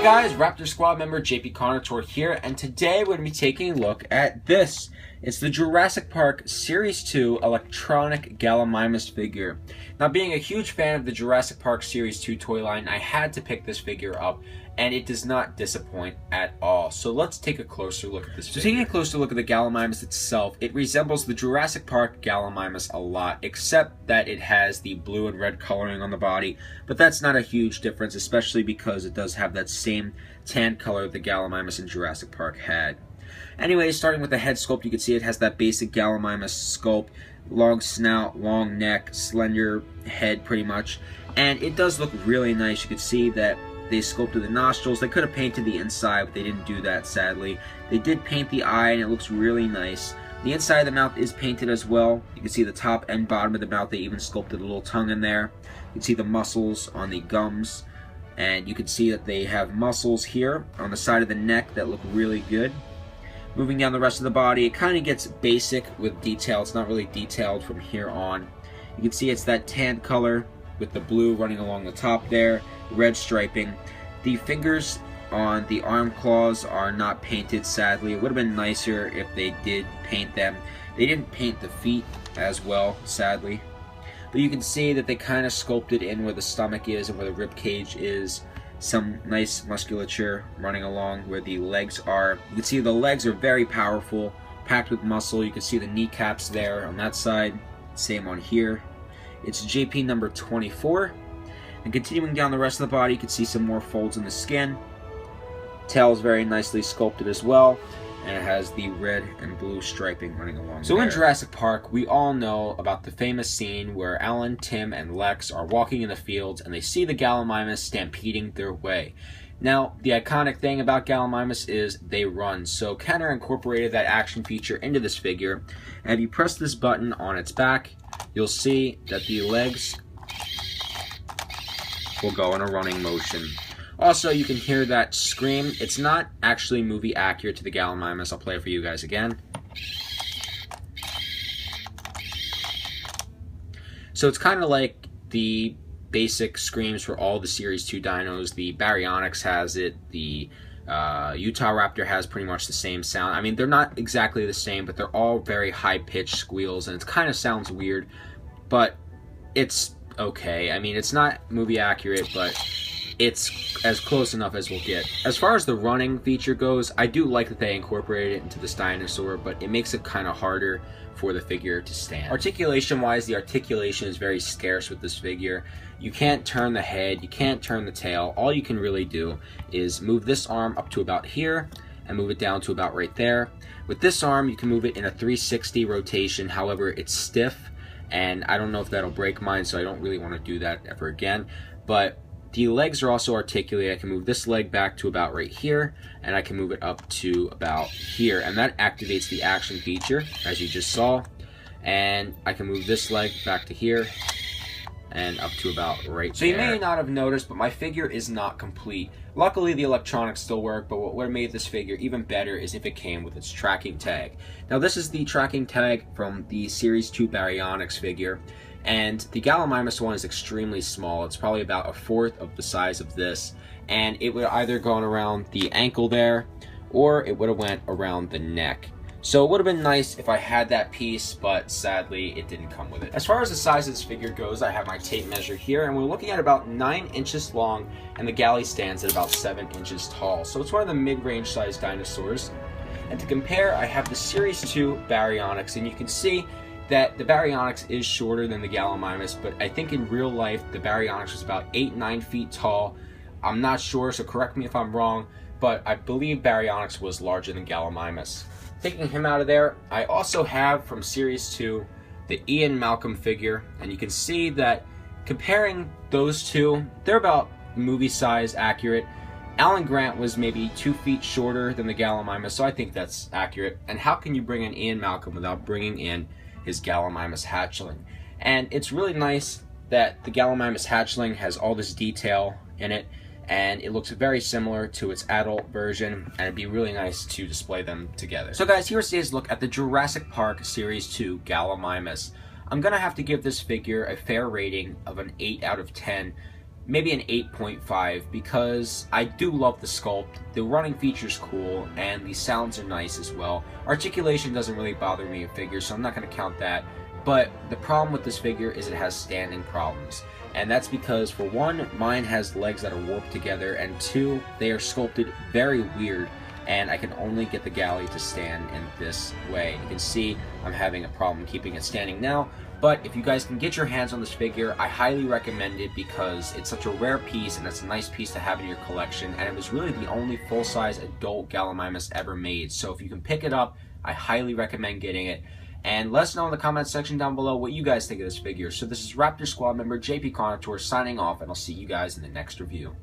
Hey guys, Raptor Squad member JP Conator here, and today we're going to be taking a look at this. It's the Jurassic Park Series 2 electronic gallimimus figure. Now, being a huge fan of the Jurassic Park Series 2 toy line, I had to pick this figure up, and it does not disappoint at all. So let's take a closer look at this figure. So taking a closer look at the gallimimus itself, it resembles the Jurassic Park gallimimus a lot, except that it has the blue and red coloring on the body, but that's not a huge difference, especially because it does have that same tan color the gallimimus in Jurassic Park had. Anyway, starting with the head sculpt, you can see it has that basic gallimimus sculpt, long snout, long neck, slender head pretty much, and it does look really nice. You can see that they sculpted the nostrils. They could have painted the inside, but they didn't do that, sadly. They did paint the eye, and it looks really nice. The inside of the mouth is painted as well. You can see the top and bottom of the mouth. They even sculpted a little tongue in there. You can see the muscles on the gums, and you can see that they have muscles here on the side of the neck that look really good. Moving down the rest of the body, it kind of gets basic with detail. It's not really detailed from here on. You can see it's that tan color with the blue running along the top there, red striping. The fingers on the arm claws are not painted, sadly. It would have been nicer if they did paint them. They didn't paint the feet as well, sadly. But you can see that they kind of sculpted in where the stomach is and where the rib cage is. Some nice musculature running along where the legs are. You can see the legs are very powerful, packed with muscle. You can see the kneecaps there on that side. Same on here. It's JP number 24. And continuing down the rest of the body, you can see some more folds in the skin. Tail is very nicely sculpted as well, and it has the red and blue striping running along there. In Jurassic Park, we all know about the famous scene where Alan, Tim, and Lex are walking in the fields and they see the gallimimus stampeding their way. Now, the iconic thing about gallimimus is they run, so Kenner incorporated that action feature into this figure, and if you press this button on its back, you'll see that the legs will go in a running motion. Also, you can hear that scream. It's not actually movie accurate to the gallimimus. I'll play it for you guys again. So it's kind of like the basic screams for all the Series 2 dinos. The Baryonyx has it. The Utah Raptor has pretty much the same sound. I mean, they're not exactly the same, but they're all very high-pitched squeals, and it kind of sounds weird, but it's okay. I mean, it's not movie accurate, but it's as close enough as we'll get. As far as the running feature goes, I do like that they incorporated it into this dinosaur, but it makes it kind of harder for the figure to stand. Articulation-wise, the articulation is very scarce with this figure. You can't turn the head, you can't turn the tail. All you can really do is move this arm up to about here and move it down to about right there. With this arm, you can move it in a 360 rotation. However, it's stiff, and I don't know if that'll break mine, so I don't really want to do that ever again. But the legs are also articulated. I can move this leg back to about right here, and I can move it up to about here, and that activates the action feature, as you just saw. And I can move this leg back to here, and up to about right there. So you may not have noticed, but my figure is not complete. Luckily, the electronics still work, but what made this figure even better is if it came with its tracking tag. Now, this is the tracking tag from the Series 2 Baryonyx figure, and the gallimimus one is extremely small. It's probably about a fourth of the size of this, and it would either gone around the ankle there, or it would have went around the neck. So it would have been nice if I had that piece, but sadly it didn't come with it. As far as the size of this figure goes, I have my tape measure here, and we're looking at about 9 inches long, and the galley stands at about 7 inches tall. So it's one of the mid-range sized dinosaurs. And to compare, I have the Series 2 Baryonyx, and you can see that the Baryonyx is shorter than the gallimimus, but I think in real life the Baryonyx was about 8-9 feet tall. I'm not sure, so correct me if I'm wrong, but I believe Baryonyx was larger than gallimimus. Taking him out of there, I also have from Series 2 the Ian Malcolm figure, and you can see that comparing those two, they're about movie size accurate. Alan Grant was maybe 2 feet shorter than the gallimimus, so I think that's accurate. And how can you bring in Ian Malcolm without bringing in his gallimimus hatchling? And it's really nice that the gallimimus hatchling has all this detail in it, and it looks very similar to its adult version, and it'd be really nice to display them together. So guys, here's today's look at the Jurassic Park Series 2 gallimimus. I'm gonna have to give this figure a fair rating of an 8 out of 10 maybe an 8.5 because I do love the sculpt, the running feature's cool, and the sounds are nice as well. Articulation doesn't really bother me in figures, so I'm not going to count that. But the problem with this figure is it has standing problems. And that's because, for one, mine has legs that are warped together, and two, they are sculpted very weird, and I can only get the galley to stand in this way. You can see I'm having a problem keeping it standing now, but if you guys can get your hands on this figure, I highly recommend it because it's such a rare piece and it's a nice piece to have in your collection, and it was really the only full-size adult gallimimus ever made. So if you can pick it up, I highly recommend getting it. And let us know in the comments section down below what you guys think of this figure. So this is Raptor Squad member JP Conator signing off, and I'll see you guys in the next review.